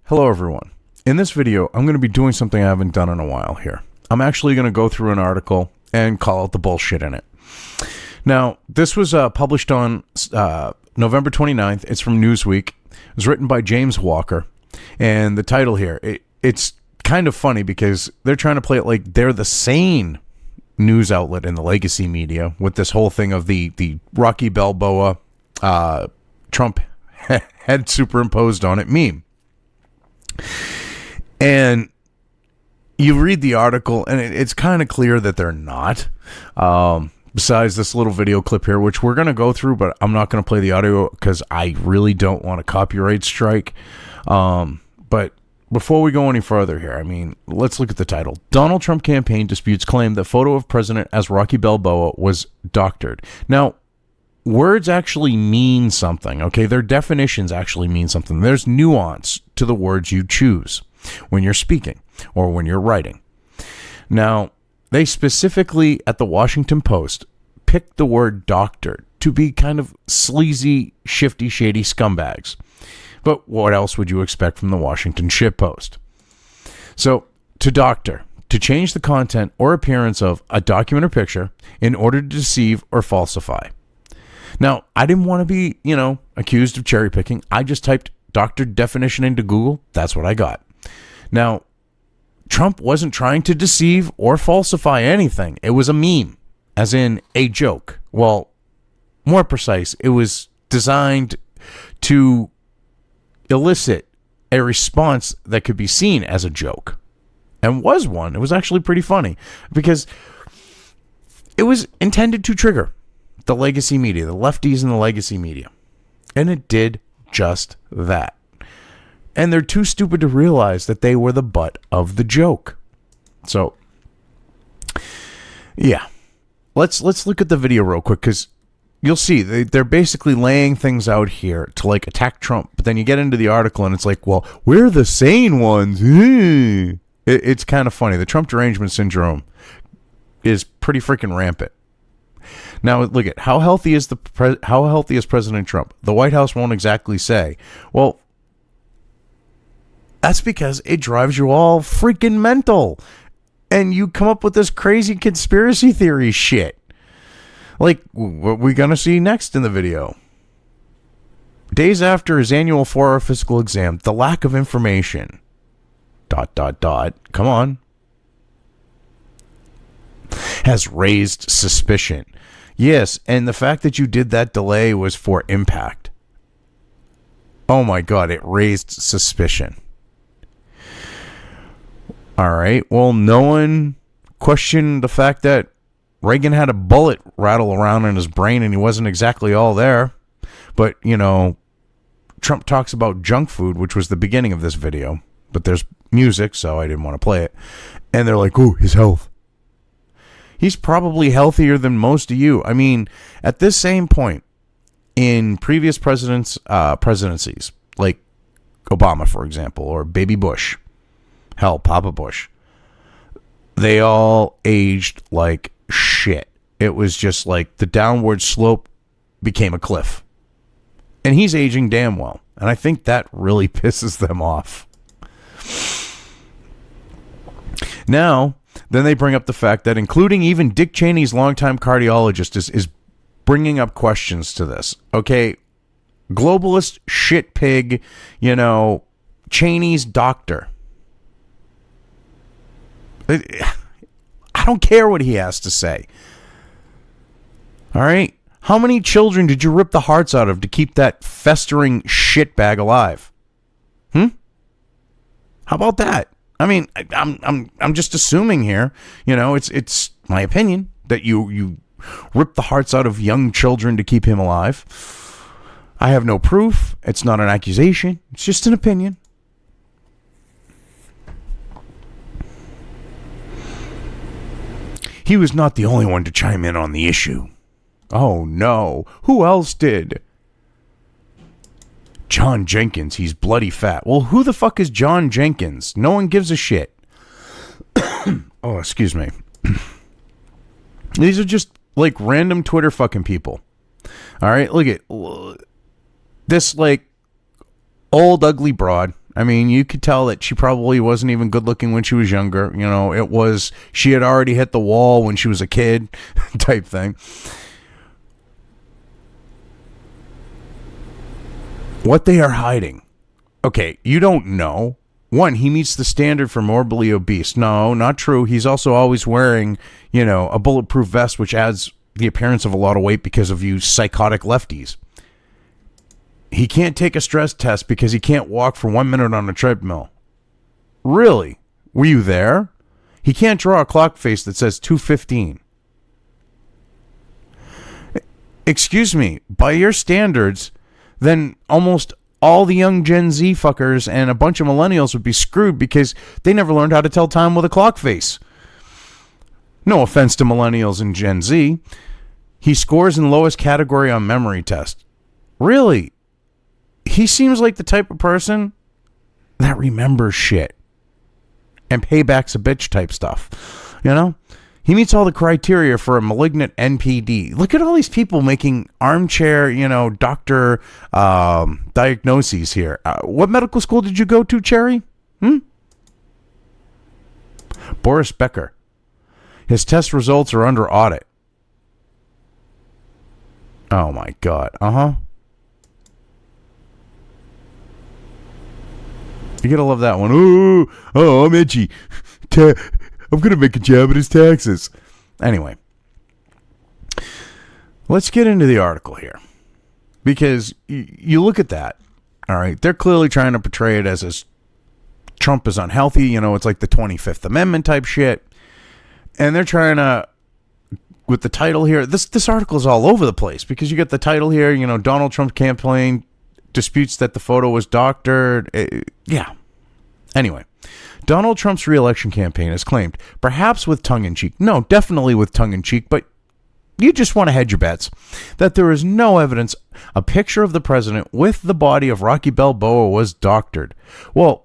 Hello everyone. In this video, I'm going to be doing something I haven't done in a while here. I'm actually going to go through an article and call out the bullshit in it. Now, this was published on November 29th. It's from Newsweek. It was written by James Walker. And the title here, it's kind of funny because they're trying to play it like they're the Sane news outlet in the legacy media with this whole thing of the Rocky Balboa Trump head superimposed on it meme. And you read the article, and it's kind of clear that they're not. Besides this little video clip here, which we're going to go through, but I'm not going to play the audio because I really don't want a copyright strike. But before we go any further here, I mean, let's look at the title. Donald Trump campaign disputes claim that photo of president as Rocky Balboa was doctored. Now, words actually mean something, okay? Their definitions actually mean something. There's nuance to the words you choose when you're speaking or when you're writing. Now, they specifically at the Washington Post picked the word doctor to be kind of sleazy, shifty, shady scumbags. But what else would you expect from the Washington shitpost? So, to doctor, to change the content or appearance of a document or picture in order to deceive or falsify. Now, I didn't want to be, accused of cherry picking. I just typed doctor definition into Google. That's what I got. Now, Trump wasn't trying to deceive or falsify anything. It was a meme, as in a joke. Well, more precise, it was designed to elicit a response that could be seen as a joke. And was one. It was actually pretty funny because it was intended to trigger the legacy media, the lefties in the legacy media. And it did just that. And they're too stupid to realize that they were the butt of the joke. So, yeah. Let's look at the video real quick because you'll see they're basically laying things out here to like attack Trump. But then you get into the article and it's like, well, we're the sane ones. It's kind of funny. The Trump Derangement syndrome is pretty freaking rampant. Now look at how healthy is President Trump? The White House won't exactly say. Well, that's because it drives you all freaking mental, and you come up with this crazy conspiracy theory shit. Like what we're gonna see next in the video. Days after his annual 4-hour physical exam, the lack of information. ... Come on. Has raised suspicion. Yes, and the fact that you did that delay was for impact. Oh my God, it raised suspicion. All right, well, no one questioned the fact that Reagan had a bullet rattle around in his brain and he wasn't exactly all there. But, Trump talks about junk food, which was the beginning of this video. But there's music, so I didn't want to play it. And they're like, oh, his health. He's probably healthier than most of you. I mean, at this same point in previous presidencies, like Obama, for example, or Baby Bush, hell, Papa Bush, they all aged like shit. It was just like the downward slope became a cliff. And he's aging damn well. And I think that really pisses them off. Now, then they bring up the fact that including even Dick Cheney's longtime cardiologist is bringing up questions to this. Okay, globalist shit pig, Cheney's doctor. I don't care what he has to say. All right? How many children did you rip the hearts out of to keep that festering shitbag alive? How about that? I mean, I'm just assuming here, it's my opinion that you rip the hearts out of young children to keep him alive. I have no proof. It's not an accusation. It's just an opinion. He was not the only one to chime in on the issue. Oh no, who else did? John Jenkins, he's bloody fat. Well, who the fuck is John Jenkins? No one gives a shit. Oh, excuse me. These are just like random Twitter fucking people. All right, look at this like old ugly broad. I mean, you could tell that she probably wasn't even good looking when she was younger. You know, she had already hit the wall when she was a kid type thing. What they are hiding. Okay, you don't know. One, he meets the standard for morbidly obese. No, not true. He's also always wearing, a bulletproof vest, which adds the appearance of a lot of weight because of you psychotic lefties. He can't take a stress test because he can't walk for 1 minute on a treadmill. Really? Were you there? He can't draw a clock face that says 2:15. Excuse me, by your standards, then almost all the young Gen Z fuckers and a bunch of millennials would be screwed because they never learned how to tell time with a clock face. No offense to millennials and Gen Z. He scores in lowest category on memory test. Really? He seems like the type of person that remembers shit. And payback's a bitch type stuff. He meets all the criteria for a malignant NPD. Look at all these people making armchair, doctor diagnoses here. What medical school did you go to, Cherry? Boris Becker. His test results are under audit. Oh, my God. You gotta love that one. Oh, I'm edgy. I'm going to make a jab at his taxes. Anyway, let's get into the article here. Because you look at that, all right, they're clearly trying to portray it as Trump is unhealthy. It's like the 25th Amendment type shit. And they're trying to, with the title here, this article is all over the place. Because you get the title here, Donald Trump campaign disputes that the photo was doctored. Yeah. Anyway. Donald Trump's re-election campaign has claimed, perhaps with tongue-in-cheek, no, definitely with tongue-in-cheek, but you just want to hedge your bets, that there is no evidence a picture of the president with the body of Rocky Balboa was doctored. Well,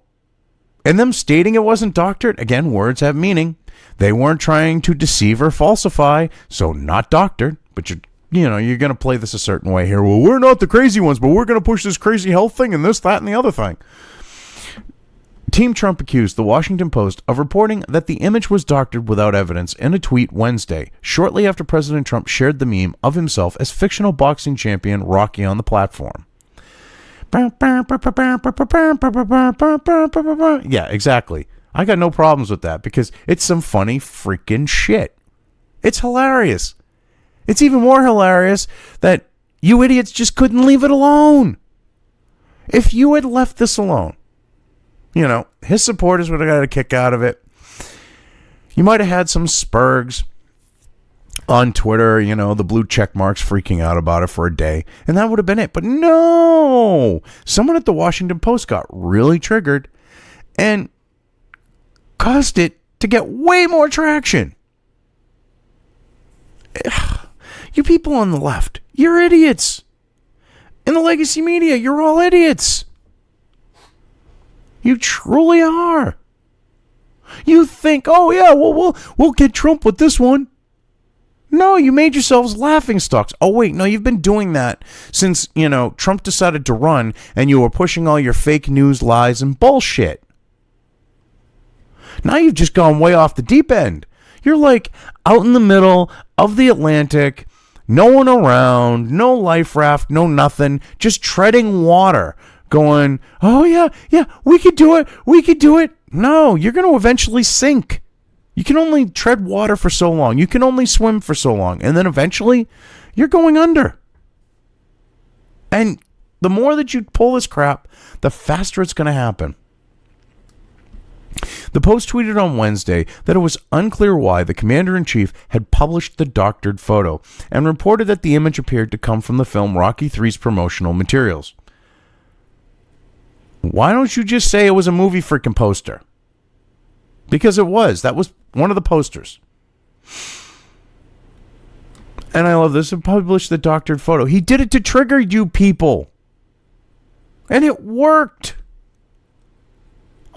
and them stating it wasn't doctored, again, words have meaning. They weren't trying to deceive or falsify, so not doctored, but you're going to play this a certain way here. Well, we're not the crazy ones, but we're going to push this crazy health thing and this, that, and the other thing. Team Trump accused the Washington Post of reporting that the image was doctored without evidence in a tweet Wednesday, shortly after President Trump shared the meme of himself as fictional boxing champion Rocky on the platform. Yeah, exactly. I got no problems with that because it's some funny freaking shit. It's hilarious. It's even more hilarious that you idiots just couldn't leave it alone. If you had left this alone, his supporters would have got a kick out of it. You might have had some spurgs on Twitter, the blue check marks freaking out about it for a day, and that would have been it. But no! Someone at the Washington Post got really triggered and caused it to get way more traction. You people on the left, you're idiots. In the legacy media, you're all idiots. You truly are. You think, oh yeah, we'll get Trump with this one. No, you made yourselves laughing stocks. Oh wait, no, you've been doing that since, Trump decided to run and you were pushing all your fake news, lies, and bullshit. Now you've just gone way off the deep end. You're like out in the middle of the Atlantic, no one around, no life raft, no nothing, just treading water. Going, oh yeah, we could do it. No, you're going to eventually sink. You can only tread water for so long. You can only swim for so long. And then eventually, you're going under. And the more that you pull this crap, the faster it's going to happen. The Post tweeted on Wednesday that it was unclear why the commander-in-chief had published the doctored photo and reported that the image appeared to come from the film Rocky III's promotional materials. Why don't you just say it was a movie freaking poster? Because it was. That was one of the posters. And I love this. He published the doctored photo. He did it to trigger you people. And it worked.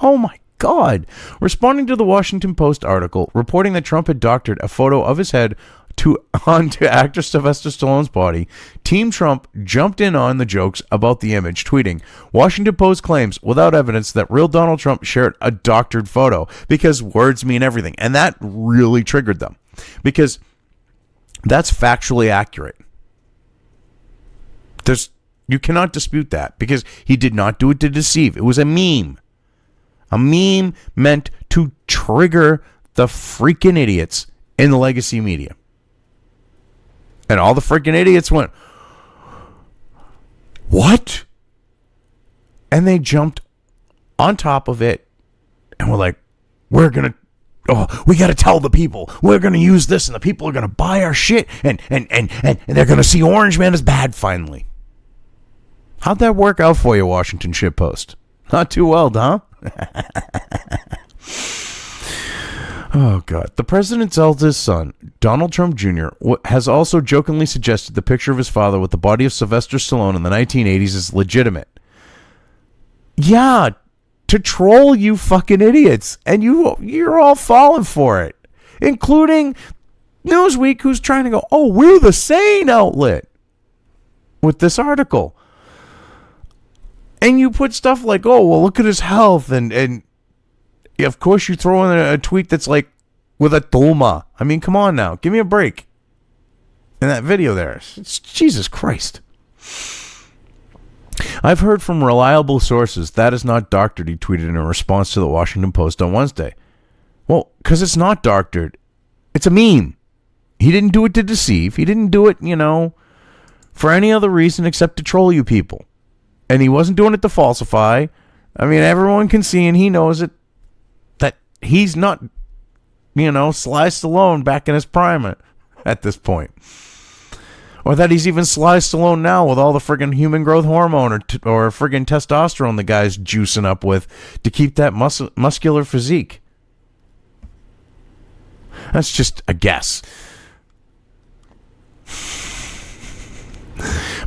Oh my God. Responding to the Washington Post article reporting that Trump had doctored a photo of his head onto actor Sylvester Stallone's body, Team Trump jumped in on the jokes about the image, tweeting, Washington Post claims without evidence that real Donald Trump shared a doctored photo because words mean everything. And that really triggered them because that's factually accurate. You cannot dispute that because he did not do it to deceive. It was a meme. A meme meant to trigger the freaking idiots in the legacy media. And all the freaking idiots went, what? And they jumped on top of it and were like, we got to tell the people. We're going to use this and the people are going to buy our shit and they're going to see Orange Man as bad finally. How'd that work out for you, Washington Shitpost? Not too well, huh? Oh, God. The president's eldest son, Donald Trump Jr., has also jokingly suggested the picture of his father with the body of Sylvester Stallone in the 1980s is legitimate. Yeah, to troll you fucking idiots. And you're all falling for it. Including Newsweek, who's trying to go, oh, we're the Sane outlet with this article. And you put stuff like, oh, well, look at his health. And of course, you throw in a tweet that's like with a toma. I mean, come on now. Give me a break. In that video there. It's Jesus Christ. I've heard from reliable sources that is not doctored, he tweeted in response to the Washington Post on Wednesday. Well, because it's not doctored. It's a meme. He didn't do it to deceive. He didn't do it, for any other reason except to troll you people. And he wasn't doing it to falsify. I mean, everyone can see and he knows it. That he's not, Sly Stallone back in his prime at this point. Or that he's even Sly Stallone now with all the friggin' human growth hormone or friggin' testosterone the guy's juicing up with to keep that muscular physique. That's just a guess.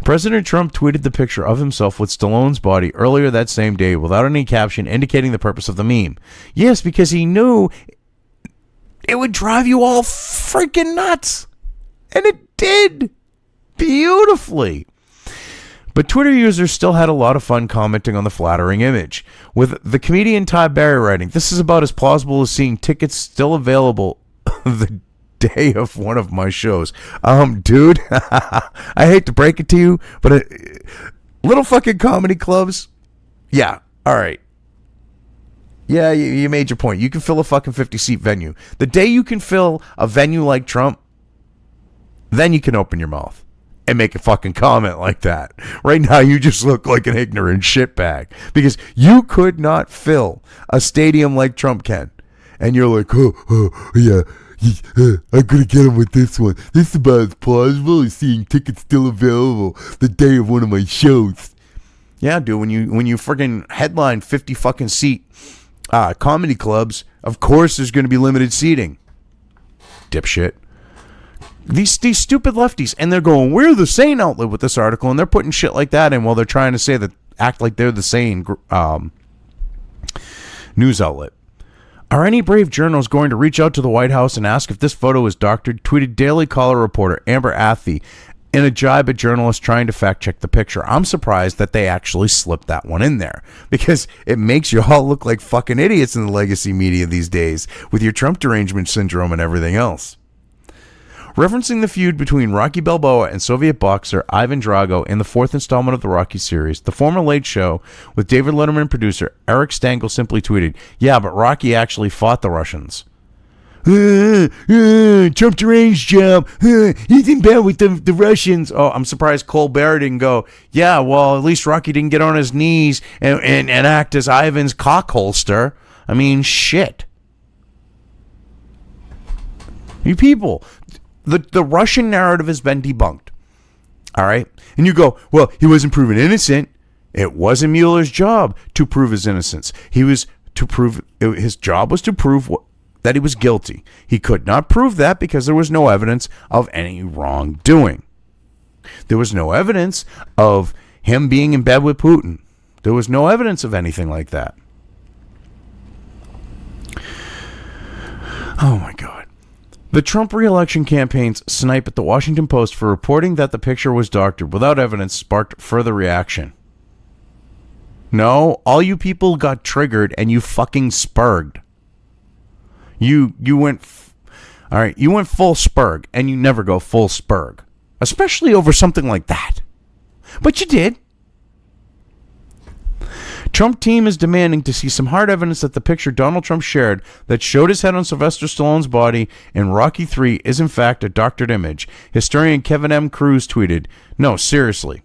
President Trump tweeted the picture of himself with Stallone's body earlier that same day without any caption indicating the purpose of the meme. Yes, because he knew it would drive you all freaking nuts. And it did. Beautifully. But Twitter users still had a lot of fun commenting on the flattering image, with the comedian Todd Barry writing, this is about as plausible as seeing tickets still available the day of one of my shows. Dude, I hate to break it to you, but little fucking comedy clubs, yeah, all right. Yeah, you made your point. You can fill a fucking 50-seat venue. The day you can fill a venue like Trump, then you can open your mouth and make a fucking comment like that. Right now, you just look like an ignorant shitbag because you could not fill a stadium like Trump can. And you're like, yeah, I'm going to get him with this one. This is about as plausible as seeing tickets still available the day of one of my shows. Yeah, dude, when you friggin' headline 50 fucking seat comedy clubs, of course there's going to be limited seating. Dipshit. These stupid lefties, and they're going, we're the Sane outlet with this article, and they're putting shit like that in while they're trying to say that, act like they're the Sane news outlet. Are any brave journalists going to reach out to the White House and ask if this photo is doctored? Tweeted Daily Caller reporter Amber Athey in a jibe at journalists trying to fact check the picture. I'm surprised that they actually slipped that one in there because it makes you all look like fucking idiots in the legacy media these days with your Trump derangement syndrome and everything else. Referencing the feud between Rocky Balboa and Soviet boxer Ivan Drago in the fourth installment of the Rocky series, the former Late Show with David Letterman producer Eric Stangl simply tweeted, yeah, but Rocky actually fought the Russians. Trump deranged job. He's in bed with the Russians. Oh, I'm surprised Colbert didn't go, yeah, well, at least Rocky didn't get on his knees and act as Ivan's cock holster. I mean, shit. You people... The Russian narrative has been debunked. All right? And you go, well, he wasn't proven innocent. It wasn't Mueller's job to prove his innocence. His job was to prove that he was guilty. He could not prove that because there was no evidence of any wrongdoing. There was no evidence of him being in bed with Putin. There was no evidence of anything like that. Oh, my God. The Trump re-election campaign's snipe at the Washington Post for reporting that the picture was doctored without evidence sparked further reaction. No, all you people got triggered and you fucking spurged. You went you went full spurg, and you never go full spurg, especially over something like that. But you did. Trump team is demanding to see some hard evidence that the picture Donald Trump shared that showed his head on Sylvester Stallone's body in Rocky III is in fact a doctored image. Historian Kevin M. Cruz tweeted, "No, seriously."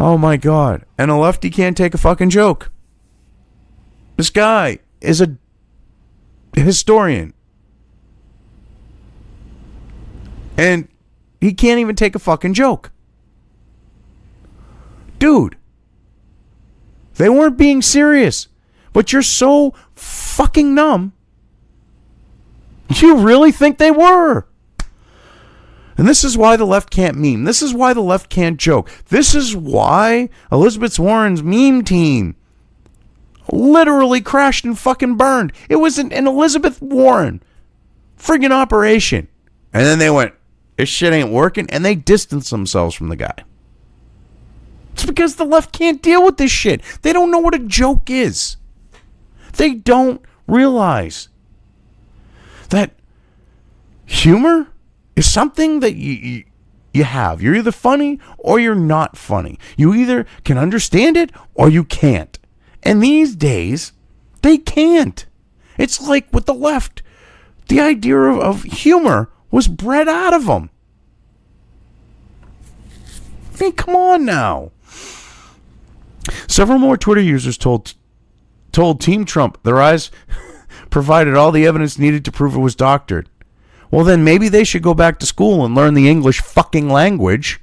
Oh my God. And a lefty can't take a fucking joke. This guy is a historian. And he can't even take a fucking joke. Dude, they weren't being serious, but you're so fucking numb. You really think they were? And this is why the left can't meme. This is why the left can't joke. This is why Elizabeth Warren's meme team literally crashed and fucking burned. It was an Elizabeth Warren friggin' operation. And then they went, this shit ain't working, and they distanced themselves from the guy. It's because the left can't deal with this shit. They don't know what a joke is. They don't realize that humor is something that you have. You're either funny or you're not funny. You either can understand it or you can't. And these days, they can't. It's like with the left. The idea of humor was bred out of them. I mean, come on now. Several more Twitter users told Team Trump their eyes provided all the evidence needed to prove it was doctored. Well, then maybe they should go back to school and learn the English fucking language.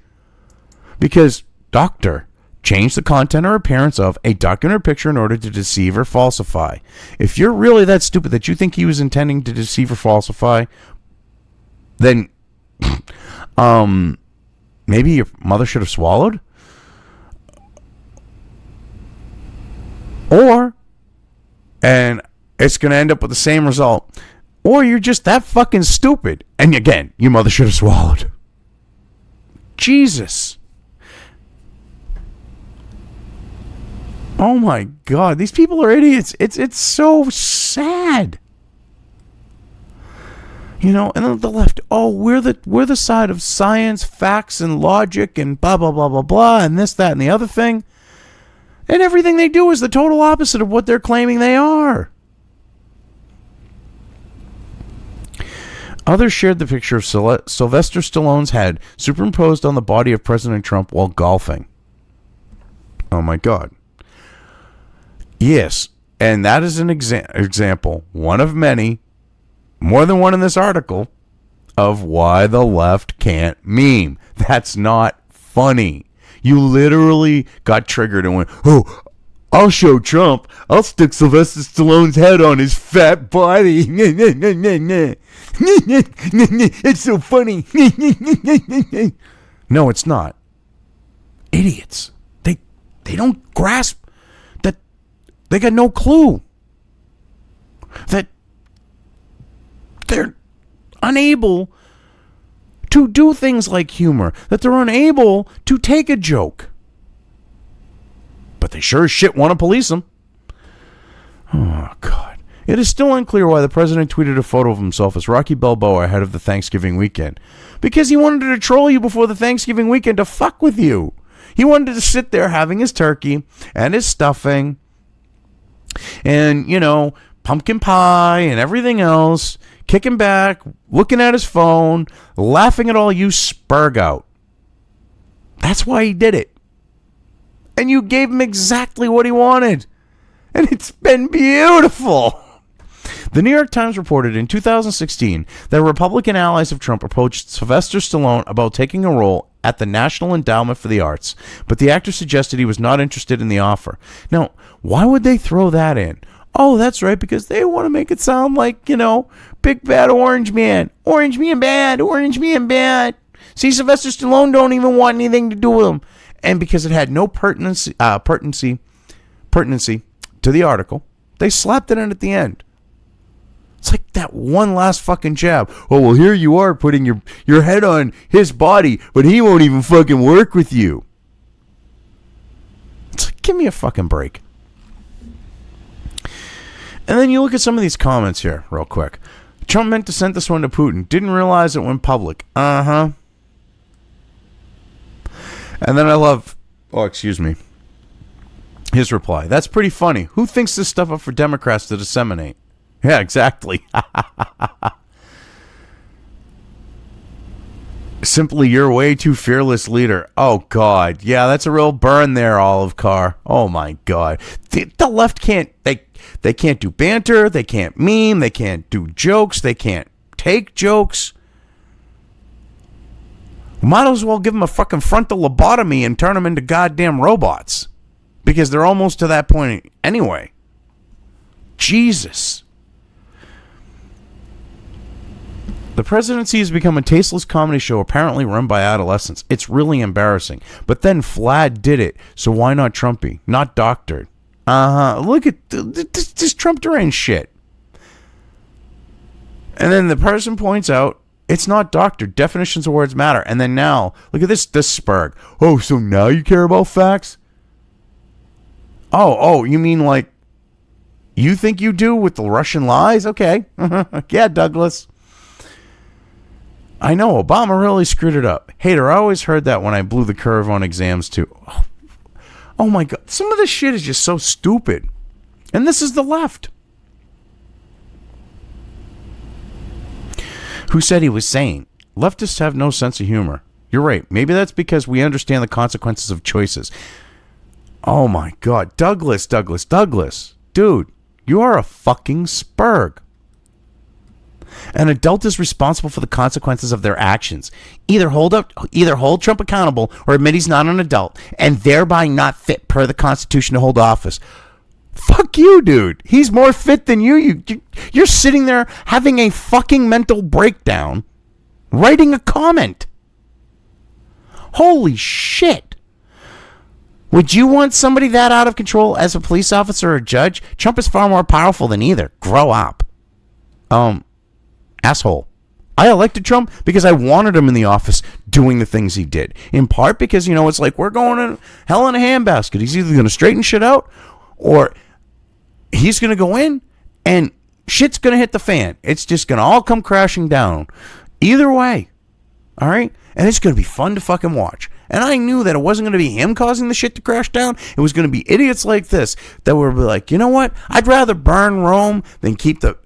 Because doctor, change the content or appearance of a documented picture in order to deceive or falsify. If you're really that stupid that you think he was intending to deceive or falsify, then maybe your mother should have swallowed. And it's going to end up with the same result. Or you're just that fucking stupid. And again, your mother should have swallowed. Jesus. Oh my God. These people are idiots. It's so sad. You know, and then the left, we're the side of science, facts, and logic, and blah, blah, blah, blah, blah, and this, that, and the other thing. And everything they do is the total opposite of what they're claiming they are. Others shared the picture of Sylvester Stallone's head superimposed on the body of President Trump while golfing. Oh my God. Yes, and that is an example, one of many, more than one in this article, of why the left can't meme. That's not funny. You literally got triggered and went, oh, I'll show Trump. I'll stick Sylvester Stallone's head on his fat body. It's so funny. No, it's not. Idiots. They don't grasp that they got no clue that they're unable to do things like humor, that they're unable to take a joke. But they sure as shit want to police them. Oh, God. It is still unclear why the president tweeted a photo of himself as Rocky Balboa ahead of the Thanksgiving weekend. Because he wanted to troll you before the Thanksgiving weekend to fuck with you. He wanted to sit there having his turkey and his stuffing and, you know, pumpkin pie and everything else, kicking back, looking at his phone, laughing at all you spurg out. That's why he did it. And you gave him exactly what he wanted. And it's been beautiful. The New York Times reported in 2016 that Republican allies of Trump approached Sylvester Stallone about taking a role at the National Endowment for the Arts, but the actor suggested he was not interested in the offer. Now, why would they throw that in? Oh, that's right, because they want to make it sound like, you know, big bad orange man. Orange man bad, orange man bad. See, Sylvester Stallone don't even want anything to do with him. And because it had no pertinency to the article, They slapped it in at the end. It's like that one last fucking jab. Oh, well, here you are putting your head on his body, but he won't even fucking work with you. It's like, give me a fucking break. And then you look at some of these comments here real quick. Trump meant to send this one to Putin. Didn't realize it went public. Uh-huh. And then I love, his reply. That's pretty funny. Who thinks this stuff up for Democrats to disseminate? Yeah, exactly. Simply, you're way too fearless leader. Oh, God. Yeah, that's a real burn there, Olive Carr. Oh, my God. The left can't, they can't do banter. They can't meme. They can't do jokes. They can't take jokes. Might as well give them a fucking frontal lobotomy and turn them into goddamn robots. Because they're almost to that point anyway. Jesus. The presidency has become a tasteless comedy show apparently run by adolescents. It's really embarrassing. But then Vlad did it, so why not Trumpy? Not doctored. Look at this Trump deranged shit. And then the person points out, it's not doctored. Definitions of words matter. And then now, look at this Spurg. Oh, so now you care about facts? Oh, you mean like you think you do with the Russian lies? Okay. Yeah, Douglas. I know, Obama really screwed it up. Hater, I always heard that when I blew the curve on exams too. Oh my God. Some of this shit is just so stupid. And this is the left. Who said he was sane? Leftists have no sense of humor. You're right. Maybe that's because we understand the consequences of choices. Oh my God. Douglas. Dude, you are a fucking spurg. An adult is responsible for the consequences of their actions. Either hold Trump accountable or admit he's not an adult and thereby not fit per the Constitution to hold office. Fuck you, dude. He's more fit than you. You're sitting there having a fucking mental breakdown, writing a comment. Holy shit. Would you want somebody that out of control as a police officer or a judge? Trump is far more powerful than either. Grow up. Asshole. I elected Trump because I wanted him in the office doing the things he did. In part because, it's like we're going to hell in a handbasket. He's either going to straighten shit out or he's going to go in and shit's going to hit the fan. It's just going to all come crashing down. Either way. All right? And it's going to be fun to fucking watch. And I knew that it wasn't going to be him causing the shit to crash down. It was going to be idiots like this that would be like, you know what? I'd rather burn Rome than keep the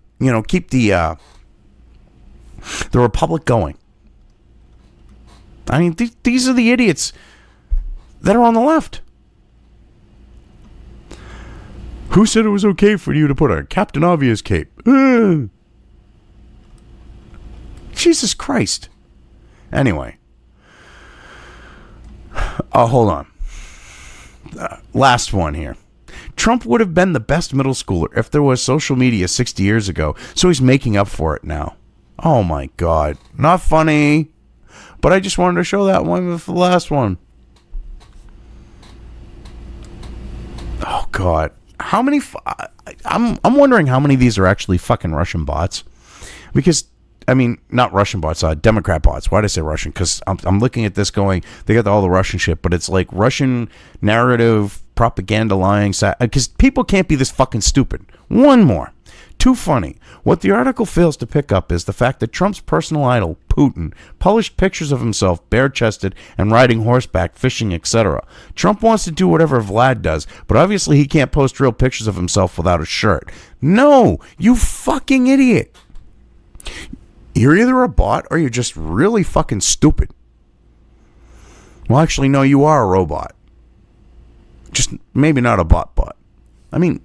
Republic going. I mean, these are the idiots that are on the left. Who said it was okay for you to put a Captain Obvious cape? Jesus Christ. Anyway. Hold on. Last one here. Trump would have been the best middle schooler if there was social media 60 years ago, so he's making up for it now. Oh my God. Not funny. But I just wanted to show that one for the last one. Oh God. How many... I'm wondering how many of these are actually fucking Russian bots. Because, not Russian bots, Democrat bots. Why did I say Russian? Because I'm looking at this going, they got all the Russian shit, but it's like Russian narrative, propaganda lying. Because people can't be this fucking stupid. One more. Too funny. What the article fails to pick up is the fact that Trump's personal idol, Putin, published pictures of himself bare-chested and riding horseback, fishing, etc. Trump wants to do whatever Vlad does, but obviously he can't post real pictures of himself without a shirt. No, you fucking idiot. You're either a bot or you're just really fucking stupid. Well, actually, no, you are a robot. Just maybe not a bot.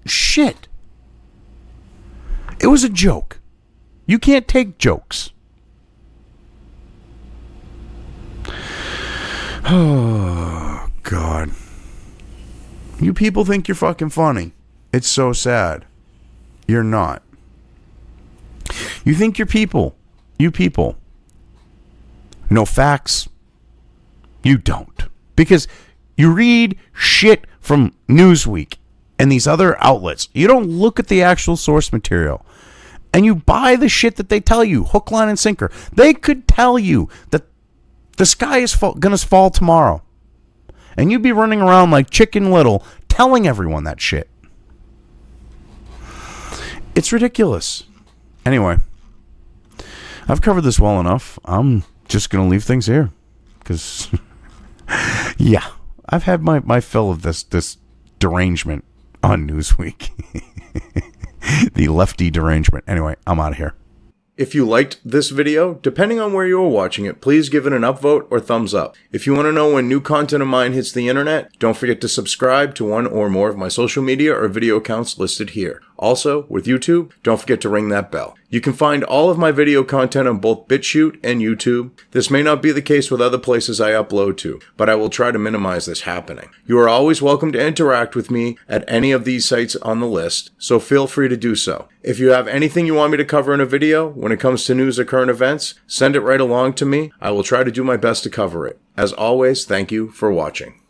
Shit. It was a joke. You can't take jokes. Oh, God. You people think you're fucking funny. It's so sad. You're not. You think you're people. You people know facts. You don't. Because you read shit from Newsweek and these other outlets, you don't look at the actual source material, and you buy the shit that they tell you, hook, line, and sinker. They could tell you that the sky is going to fall tomorrow, and you'd be running around like Chicken Little telling everyone that shit. It's ridiculous. Anyway, I've covered this well enough. I'm just going to leave things here. Because, yeah, I've had my fill of this derangement on Newsweek. The lefty derangement. Anyway, I'm out of here. If you liked this video, depending on where you are watching it, please give it an upvote or thumbs up. If you want to know when new content of mine hits the internet, don't forget to subscribe to one or more of my social media or video accounts listed here. Also, with YouTube, don't forget to ring that bell. You can find all of my video content on both BitChute and YouTube. This may not be the case with other places I upload to, but I will try to minimize this happening. You are always welcome to interact with me at any of these sites on the list, so feel free to do so. If you have anything you want me to cover in a video, when it comes to news or current events, send it right along to me. I will try to do my best to cover it. As always, thank you for watching.